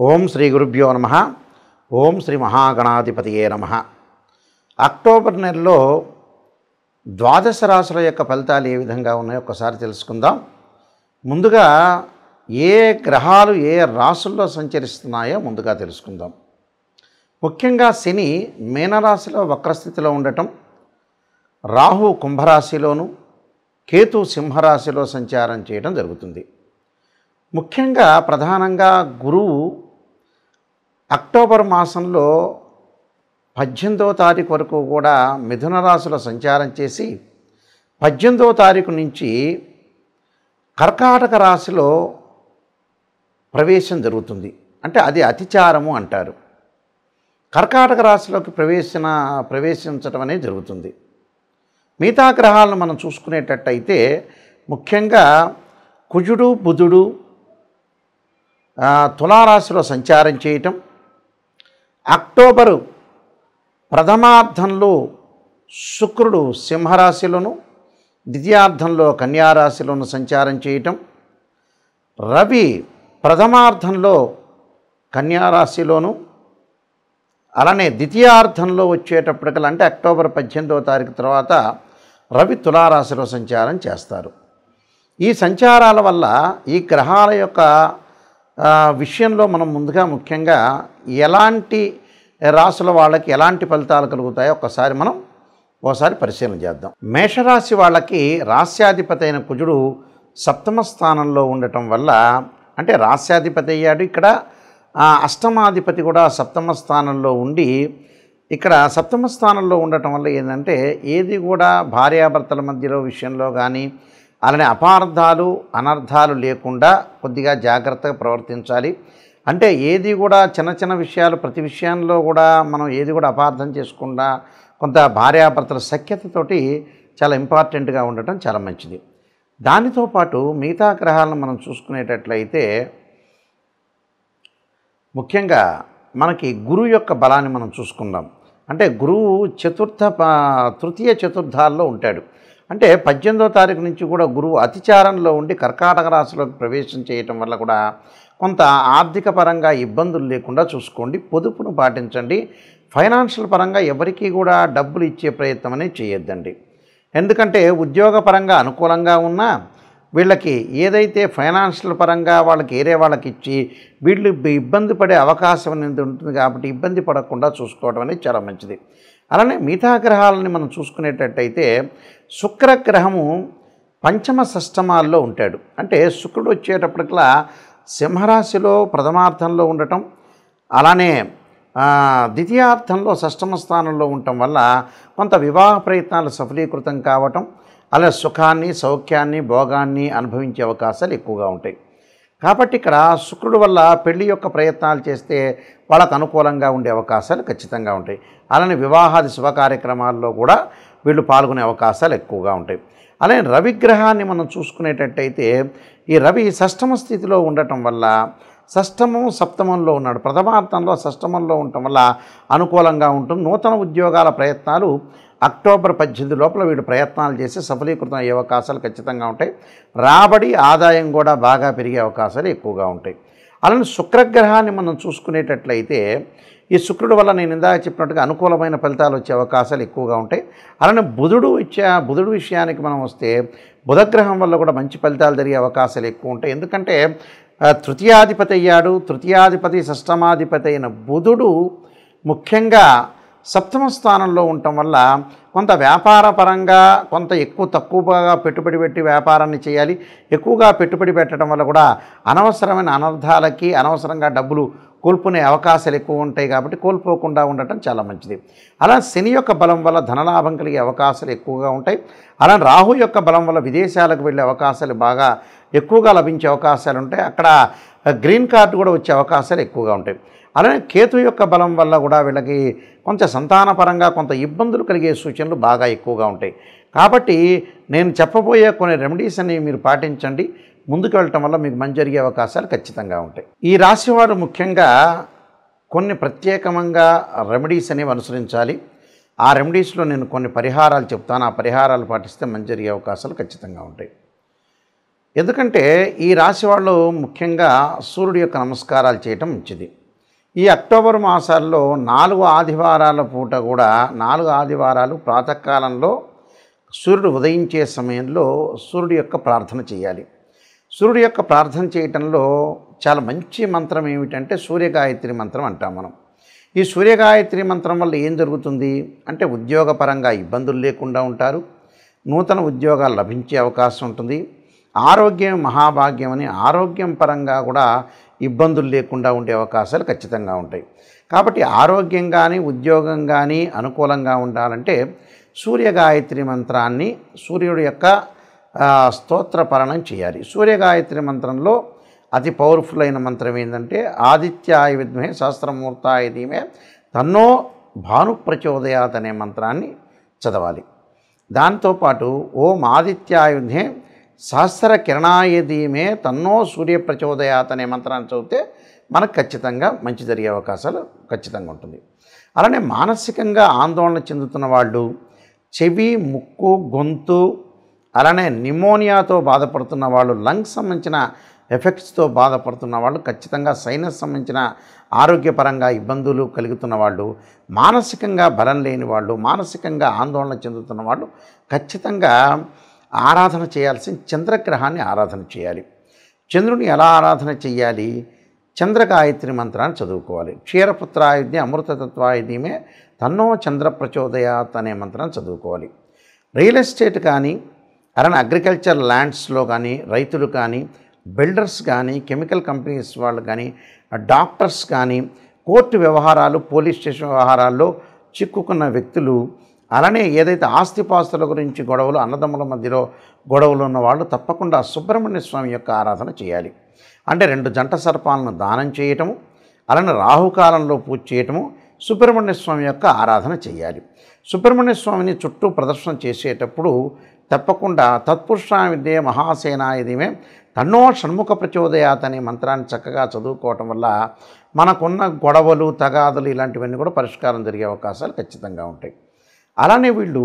ఓం శ్రీ గురుభ్యో నమః. ఓం శ్రీ మహాగణాధిపతియే నమః. అక్టోబర్ నెలలో ద్వాదశ రాశుల యొక్క ఫలితాలు ఏ విధంగా ఉన్నాయో ఒక్కసారి తెలుసుకుందాం. ముందుగా ఏ గ్రహాలు ఏ రాశుల్లో సంచరిస్తున్నాయో ముందుగా తెలుసుకుందాం. ముఖ్యంగా శని మీనరాశిలో వక్రస్థితిలో ఉండటం, రాహు కుంభరాశిలోను, కేతు సింహరాశిలో సంచారం చేయడం జరుగుతుంది. ముఖ్యంగా ప్రధానంగా గురువు అక్టోబర్ మాసంలో 18వ తారీఖు వరకు కూడా మిథున రాశిలో సంచారం చేసి 18వ తారీఖు నుంచి కర్కాటక రాశిలో ప్రవేశం జరుగుతుంది. అంటే అది అతిచారము అంటారు. కర్కాటక రాశిలోకి ప్రవేశించడం అనేది జరుగుతుంది. మిగతా గ్రహాలను మనం చూసుకునేటట్టయితే ముఖ్యంగా కుజుడు బుధుడు తులారాశిలో సంచారం చేయటం, అక్టోబరు ప్రథమార్థంలో శుక్రుడు సింహరాశిలోను, ద్వితీయార్థంలో కన్యారాశిలోను సంచారం చేయటం, రవి ప్రథమార్థంలో కన్యారాశిలోను, అలానే ద్వితీయార్థంలో వచ్చేటప్పటికల్లా అంటే అక్టోబర్ 18వ తారీఖు తర్వాత రవి తులారాశిలో సంచారం చేస్తారు. ఈ సంచారాల వల్ల ఈ గ్రహాల యొక్క విషయంలో మనం ముందుగా ముఖ్యంగా ఎలాంటి రాశుల వాళ్ళకి ఎలాంటి ఫలితాలు కలుగుతాయో ఒకసారి పరిశీలన చేద్దాం. మేషరాశి వాళ్ళకి రాస్యాధిపతి అయిన కుజుడు సప్తమ స్థానంలో ఉండటం వల్ల, అంటే రాస్యాధిపతి అయ్యాడు, ఇక్కడ అష్టమాధిపతి కూడా సప్తమ స్థానంలో ఉండి, ఇక్కడ సప్తమ స్థానంలో ఉండటం వల్ల ఏంటంటే ఏది కూడా భార్యాభర్తల మధ్యలో విషయంలో కానీ అలానే అపార్థాలు అనర్థాలు లేకుండా కొద్దిగా జాగ్రత్తగా ప్రవర్తించాలి. అంటే ఏది కూడా చిన్న చిన్న విషయాలు ప్రతి విషయంలో కూడా మనం ఏది కూడా అపార్థం చేసుకుండా కొంత భార్యాభర్తల సఖ్యతతోటి చాలా ఇంపార్టెంట్గా ఉండటం చాలా మంచిది. దానితో పాటు మిగతా గ్రహాలను మనం చూసుకునేటట్లయితే ముఖ్యంగా మనకి గురువు యొక్క బలాన్ని మనం చూసుకుందాం. అంటే గురువు తృతీయ చతుర్థాల్లో ఉంటాడు. అంటే 18వ తారీఖు నుంచి కూడా గురువు అతిచారంలో ఉండి కర్కాటక రాశిలోకి ప్రవేశం చేయటం వల్ల కూడా కొంత ఆర్థిక పరంగా ఇబ్బందులు లేకుండా చూసుకోండి. పొదుపును పాటించండి. ఫైనాన్షియల్ పరంగా ఎవరికీ కూడా డబ్బులు ఇచ్చే ప్రయత్నం అనేది చేయొద్దండి. ఎందుకంటే ఉద్యోగపరంగా అనుకూలంగా ఉన్నా వీళ్ళకి ఏదైతే ఫైనాన్షియల్ పరంగా వాళ్ళకి ఏరే వాళ్ళకి ఇచ్చి వీళ్ళు ఇబ్బంది పడే అవకాశం అనేది ఉంటుంది. కాబట్టి ఇబ్బంది పడకుండా చూసుకోవడం అనేది చాలా మంచిది. అలానే మిగతా గ్రహాలని మనం చూసుకునేటట్టయితే శుక్రగ్రహము పంచమ షష్టమాల్లో ఉంటాడు. అంటే శుక్రుడు వచ్చేటప్పటికల్లా సింహరాశిలో ప్రథమార్థంలో ఉండటం, అలానే ద్వితీయార్థంలో షష్టమ స్థానంలో ఉండటం వల్ల కొంత వివాహ ప్రయత్నాలు సఫలీకృతం కావటం, అలా సుఖాన్ని సౌఖ్యాన్ని భోగాన్ని అనుభవించే అవకాశాలు ఎక్కువగా ఉంటాయి. కాబట్టి ఇక్కడ శుక్రుడు వల్ల పెళ్లి యొక్క ప్రయత్నాలు చేస్తే వాళ్ళకు అనుకూలంగా ఉండే అవకాశాలు ఖచ్చితంగా ఉంటాయి. అలానే వివాహాది శుభ కార్యక్రమాల్లో కూడా వీళ్ళు పాల్గొనే అవకాశాలు ఎక్కువగా ఉంటాయి. అలానే రవిగ్రహాన్ని మనం చూసుకునేటట్టయితే ఈ రవి షష్టమ స్థితిలో ఉండటం వల్ల షష్టమం సప్తమంలో ఉన్నాడు. ప్రథమార్థంలో షష్టమంలో ఉండటం వల్ల అనుకూలంగా ఉంటుంది. నూతన ఉద్యోగాల ప్రయత్నాలు అక్టోబర్ 18 లోపల వీళ్ళు ప్రయత్నాలు చేసి సఫలీకృతం అయ్యే అవకాశాలు ఖచ్చితంగా ఉంటాయి. రాబడి ఆదాయం కూడా బాగా పెరిగే అవకాశాలు ఎక్కువగా ఉంటాయి. అలానే శుక్రగ్రహాన్ని మనం చూసుకునేటట్లయితే ఈ శుక్రుడు వల్ల నేను ఇందాక చెప్పినట్టుగా అనుకూలమైన ఫలితాలు వచ్చే అవకాశాలు ఎక్కువగా ఉంటాయి. అలానే బుధుడు విషయానికి మనం వస్తే బుధగ్రహం వల్ల కూడా మంచి ఫలితాలు జరిగే అవకాశాలు ఎక్కువ ఉంటాయి. ఎందుకంటే తృతీయాధిపతి అయ్యాడు. తృతీయాధిపతి షష్టమాధిపతి అయిన బుధుడు ముఖ్యంగా సప్తమ స్థానంలో ఉండటం వల్ల కొంత వ్యాపార పరంగా కొంత తక్కువగా పెట్టుబడి పెట్టి వ్యాపారాన్ని చేయాలి. ఎక్కువగా పెట్టుబడి పెట్టడం వల్ల కూడా అనవసరమైన అనర్థాలకి అనవసరంగా డబ్బులు కోల్పోనే అవకాశాలు ఎక్కువ ఉంటాయి. కాబట్టి కోల్పోకుండా ఉండటం చాలా మంచిది. అలా శని యొక్క బలం వల్ల ధనలాభం కలిగే అవకాశాలు ఎక్కువగా ఉంటాయి. అలా రాహు యొక్క బలం వల్ల విదేశాలకు వెళ్ళే అవకాశాలు బాగా ఎక్కువగా లభించే అవకాశాలు ఉంటాయి. అక్కడ గ్రీన్ కార్డు కూడా వచ్చే అవకాశాలు ఎక్కువగా ఉంటాయి. అలానే కేతు యొక్క బలం వల్ల కూడా వీళ్ళకి కొంచెం సంతానపరంగా కొంత ఇబ్బందులు కలిగే సూచనలు బాగా ఎక్కువగా ఉంటాయి. కాబట్టి నేను చెప్పబోయే కొన్ని రెమెడీస్ అనేవి మీరు పాటించండి. ముందుకు వెళ్ళటం వల్ల మీకు మంచి జరిగే అవకాశాలు ఖచ్చితంగా ఉంటాయి. ఈ రాశివారు ముఖ్యంగా కొన్ని ప్రత్యేకంగా రెమెడీస్ అనేవి అనుసరించాలి. ఆ రెమెడీస్లో నేను కొన్ని పరిహారాలు చెప్తాను. ఆ పరిహారాలు పాటిస్తే మంచి జరిగే అవకాశాలు ఖచ్చితంగా ఉంటాయి. ఎందుకంటే ఈ రాశి వాళ్ళు ముఖ్యంగా సూర్యుడి యొక్క నమస్కారాలు చేయటం మంచిది. ఈ అక్టోబర్ మాసాల్లో 4 ఆదివారాల పూట కూడా 4 ఆదివారాలు ప్రాతకాలంలో సూర్యుడు ఉదయించే సమయంలో సూర్యుడి యొక్క ప్రార్థన చేయాలి. సూర్యుడి యొక్క ప్రార్థన చేయటంలో చాలా మంచి మంత్రం ఏమిటంటే సూర్యగాయత్రి మంత్రం అంటాం మనం. ఈ సూర్యగాయత్రి మంత్రం వల్ల ఏం జరుగుతుంది అంటే ఉద్యోగపరంగా ఇబ్బందులు లేకుండా ఉంటారు, నూతన ఉద్యోగాలు లభించే అవకాశం ఉంటుంది, ఆరోగ్యం మహాభాగ్యం అని ఆరోగ్యం పరంగా కూడా ఇబ్బందులు లేకుండా ఉండే అవకాశాలు ఖచ్చితంగా ఉంటాయి. కాబట్టి ఆరోగ్యం కానీ ఉద్యోగం కానీ అనుకూలంగా ఉండాలంటే సూర్యగాయత్రి మంత్రాన్ని సూర్యుడి యొక్క స్తోత్రపరణం చేయాలి. సూర్యగాయత్రి మంత్రంలో అతి పవర్ఫుల్ అయిన మంత్రం ఏంటంటే ఆదిత్యాయ విద్మహే సహస్రమూర్తాయ ధీమహి తన్నో భాను ప్రచోదయాత్ అనే మంత్రాన్ని చదవాలి. దాంతోపాటు ఓం ఆదిత్యాయ విద్మహే సహస్ర కిరణాయ ధీమహి తన్నో సూర్య ప్రచోదయాత్ అనే మంత్రాన్ని చదివితే మనకు ఖచ్చితంగా మంచి జరిగే అవకాశాలు ఖచ్చితంగా ఉంటుంది. అలానే మానసికంగా ఆందోళన చెందుతున్న వాళ్ళు, చెవి ముక్కు గొంతు అలానే నిమోనియాతో బాధపడుతున్న వాళ్ళు, లంగ్స్ సంబంధించిన ఎఫెక్ట్స్తో బాధపడుతున్న వాళ్ళు, ఖచ్చితంగా సైనస్ సంబంధించిన ఆరోగ్యపరంగా ఇబ్బందులు కలుగుతున్న వాళ్ళు, మానసికంగా బలం లేని వాళ్ళు, మానసికంగా ఆందోళన చెందుతున్న వాళ్ళు ఖచ్చితంగా ఆరాధన చేయాల్సిన చంద్రగ్రహాన్ని ఆరాధన చేయాలి. చంద్రుని ఎలా ఆరాధన చేయాలి? చంద్రగాయత్రి మంత్రాన్ని చదువుకోవాలి. క్షీరపుత్రాయుధ్య అమృతతత్వాయ ధీమహి తన్నో చంద్ర ప్రచోదయాత్ అనే మంత్రాన్ని చదువుకోవాలి. రియల్ ఎస్టేట్ కానీ అలానే అగ్రికల్చర్ ల్యాండ్స్లో కానీ రైతులు కానీ బిల్డర్స్ కానీ కెమికల్ కంపెనీస్ వాళ్ళు కానీ డాక్టర్స్ కానీ కోర్టు వ్యవహారాలు పోలీస్ స్టేషన్ వ్యవహారాల్లో చిక్కుకున్న వ్యక్తులు అలానే ఏదైతే ఆస్తిపాస్తుల గురించి గొడవలు అన్నదమ్ముల మధ్యలో గొడవలు ఉన్న వాళ్ళు తప్పకుండా సుబ్రహ్మణ్య స్వామి యొక్క ఆరాధన చేయాలి. అంటే 2 జంట సర్పాలను దానం చేయటము అలానే రాహుకాలంలో పూజ చేయటము సుబ్రహ్మణ్య స్వామి యొక్క ఆరాధన చేయాలి. సుబ్రహ్మణ్య స్వామిని చుట్టూ ప్రదర్శన చేసేటప్పుడు తప్పకుండా తత్పురుషాయ విద్యే మహాసేనాయ ధీమహి తన్నో షణ్ముఖ ప్రచోదయాత్ అనే మంత్రాన్ని చక్కగా చదువుకోవటం వల్ల మనకున్న గొడవలు తగాదులు ఇలాంటివన్నీ కూడా పరిష్కారం జరిగే అవకాశాలు ఖచ్చితంగా ఉంటాయి. అలానే వీళ్ళు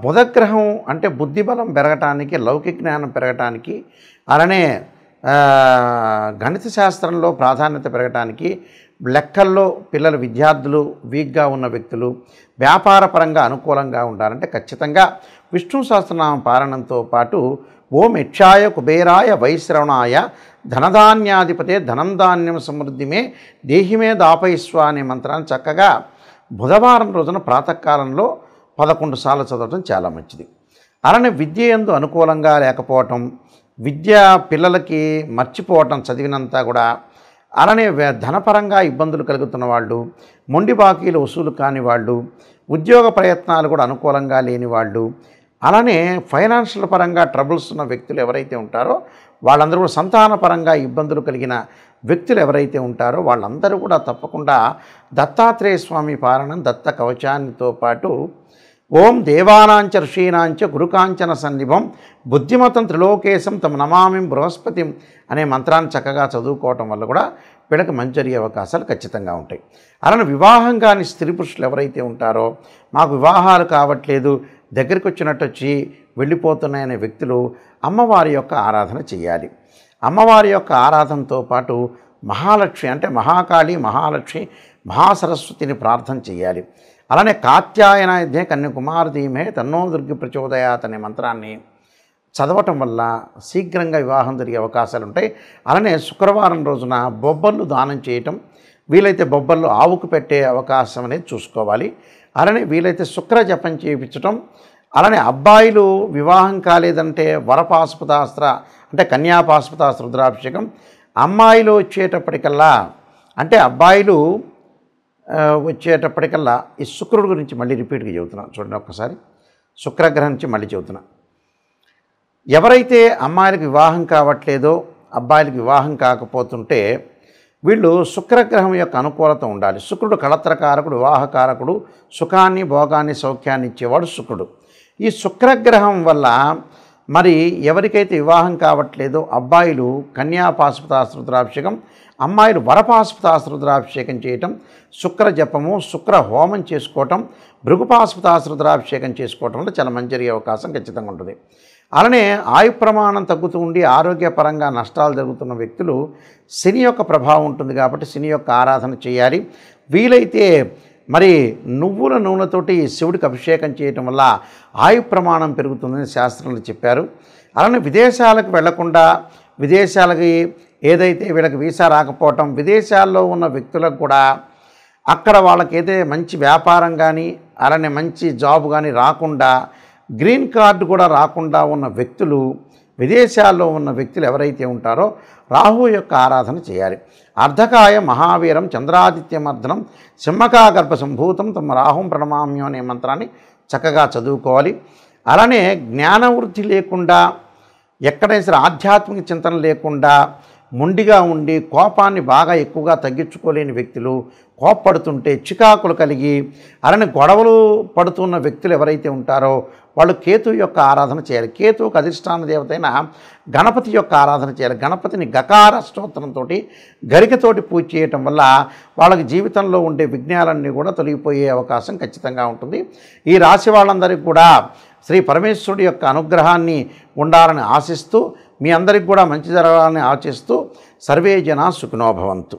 బుధగ్రహం అంటే బుద్ధిబలం పెరగటానికి, లౌకిక జ్ఞానం పెరగటానికి, అలానే గణిత శాస్త్రంలో ప్రాధాన్యత పెరగటానికి, లెక్కల్లో పిల్లలు విద్యార్థులు వీక్గా ఉన్న వ్యక్తులు వ్యాపారపరంగా అనుకూలంగా ఉండాలంటే ఖచ్చితంగా విష్ణు సహస్రనామ పారాయణంతో పాటు ఓం యక్షాయ కుబేరాయ వైశ్రవణాయ ధనధాన్యాధిపతే ధనం ధాన్యం సమృద్ధిమే దేహిమే దాపయిస్వ అనే మంత్రాన్ని చక్కగా బుధవారం రోజున ప్రాతకాలంలో 11 సార్లు చదవటం చాలా మంచిది. అలానే విద్య యందు అనుకూలంగా లేకపోవటం, విద్య పిల్లలకి మర్చిపోవటం చదివినంతా కూడా, అలానే ధనపరంగా ఇబ్బందులు కలుగుతున్న వాళ్ళు, మొండి బాకీలు వసూలు కాని వాళ్ళు, ఉద్యోగ ప్రయత్నాలు కూడా అనుకూలంగా లేని వాళ్ళు, అలానే ఫైనాన్షియల్ పరంగా ట్రబుల్స్ ఉన్న వ్యక్తులు ఎవరైతే ఉంటారో వాళ్ళందరూ కూడా సంతానపరంగా ఇబ్బందులు కలిగిన వ్యక్తులు ఎవరైతే ఉంటారో వాళ్ళందరూ కూడా తప్పకుండా దత్తాత్రేయ స్వామి పారాయణం దత్త కవచాన్నితో పాటు ఓం దేవానాంచ ఋషీనాంచ గురుకాంచన సన్నిభం బుద్ధిమతం త్రిలోకేశం తమ నమామిం బృహస్పతిం అనే మంత్రాన్ని చక్కగా చదువుకోవటం వల్ల కూడా వీళ్ళకి మంచి జరిగే అవకాశాలు ఖచ్చితంగా ఉంటాయి. అలానే వివాహం కాని స్త్రీ పురుషులు ఎవరైతే ఉంటారో మాకు వివాహాలు కావట్లేదు, దగ్గరికి వచ్చినట్టు వచ్చి వెళ్ళిపోతున్నాయనే వ్యక్తులు అమ్మవారి యొక్క ఆరాధన చేయాలి. అమ్మవారి యొక్క ఆరాధనతో పాటు మహాలక్ష్మి అంటే మహాకాళి, మహాలక్ష్మి, మహాసరస్వతిని ప్రార్థన చేయాలి. అలానే కాత్యాయనాయుధ్యే కన్యాకుమారి ధీమహి తన్నో దుర్గి ప్రచోదయాత్ అనే మంత్రాన్ని చదవటం వల్ల శీఘ్రంగా వివాహం జరిగే అవకాశాలు ఉంటాయి. అలానే శుక్రవారం రోజున బొబ్బర్లు దానం చేయటం, వీలైతే బొబ్బర్లు ఆవుకు పెట్టే అవకాశం అనేది చూసుకోవాలి. అలానే వీలైతే శుక్ర జపం చేయించటం, అలానే అబ్బాయిలు వివాహం కాలేదంటే వరపాశుపతాస్త్ర అంటే కన్యాపాశుపతాస్త్ర రుద్రాభిషేకం, అమ్మాయిలు వచ్చేటప్పటికల్లా అంటే అబ్బాయిలు వచ్చేటప్పటికల్లా ఈ శుక్రుడి గురించి మళ్ళీ రిపీట్గా చెబుతున్నాను చూడండి ఒక్కసారి. శుక్రగ్రహం నుంచి మళ్ళీ చెబుతున్నా. ఎవరైతే అమ్మాయిలకు వివాహం కావట్లేదో, అబ్బాయిలకు వివాహం కాకపోతుంటే వీళ్ళు శుక్రగ్రహం యొక్క అనుకూలత ఉండాలి. శుక్రుడు కళత్రకారకుడు, వివాహకారకుడు, సుఖాన్ని భోగాన్ని సౌఖ్యాన్ని ఇచ్చేవాడు శుక్రుడు. ఈ శుక్రగ్రహం వల్ల మరి ఎవరికైతే వివాహం కావట్లేదో అబ్బాయిలు కన్యాపాశుపతాస్త్ర రుద్రాభిషేకం, అమ్మాయిలు వరపాశుపతాస్త్ర రుద్రాభిషేకం చేయటం, శుక్ర జపము, శుక్ర హోమం చేసుకోవటం, భృగుపాశుపతాస్త్ర రుద్రాభిషేకం చేసుకోవటం వల్ల చాలా మంచి జరిగే అవకాశం ఖచ్చితంగా ఉంటుంది. అలానే ఆయు ప్రమాణం తగ్గుతూ ఉండి ఆరోగ్యపరంగా నష్టాలు జరుగుతున్న వ్యక్తులు శని యొక్క ప్రభావం ఉంటుంది కాబట్టి శని యొక్క ఆరాధన చేయాలి. వీలైతే మరి నువ్వుల నూనెతోటి శివుడికి అభిషేకం చేయటం వల్ల ఆయు ప్రమాణం పెరుగుతుందని శాస్త్రంలో చెప్పారు. అలానే విదేశాలకు వెళ్లకుండా, విదేశాలకి ఏదైతే వీళ్ళకి వీసా రాకపోవటం, విదేశాల్లో ఉన్న వ్యక్తులకు కూడా అక్కడ వాళ్ళకైతే మంచి వ్యాపారం కానీ అలానే మంచి జాబ్ కానీ రాకుండా, గ్రీన్ కార్డు కూడా రాకుండా ఉన్న వ్యక్తులు, విదేశాల్లో ఉన్న వ్యక్తులు ఎవరైతే ఉంటారో రాహు యొక్క ఆరాధన చేయాలి. అర్ధకాయ మహావీరం చంద్రాదిత్యమర్ధనం సింహకాగర్భ సంభూతం తమ రాహుం ప్రణమామ్యం అనే మంత్రాన్ని చక్కగా చదువుకోవాలి. అలానే జ్ఞానవృద్ధి లేకుండా, ఎక్కడైనా సరే ఆధ్యాత్మిక చింతన లేకుండా మొండిగా ఉండి కోపాన్ని బాగా ఎక్కువగా తగ్గించుకోలేని వ్యక్తులు, కోప్పడుతుంటే చికాకులు కలిగి అలానే గొడవలు పడుతున్న వ్యక్తులు ఎవరైతే ఉంటారో వాళ్ళు కేతు యొక్క ఆరాధన చేయాలి. కేతువుకు అధిష్టాన దేవత అయిన గణపతి యొక్క ఆరాధన చేయాలి. గణపతిని గకార స్తోత్రంతో గరికతోటి పూజ చేయటం వల్ల వాళ్ళకి జీవితంలో ఉండే విఘ్నాలన్నీ కూడా తొలగిపోయే అవకాశం ఖచ్చితంగా ఉంటుంది. ఈ రాశి వాళ్ళందరికీ కూడా శ్రీ పరమేశ్వరుడి యొక్క అనుగ్రహాన్ని ఉండాలని ఆశిస్తూ, మీ అందరికి కూడా మంచి జరగాలని ఆశిస్తూ సర్వే జనా సుఖినో భవంతు.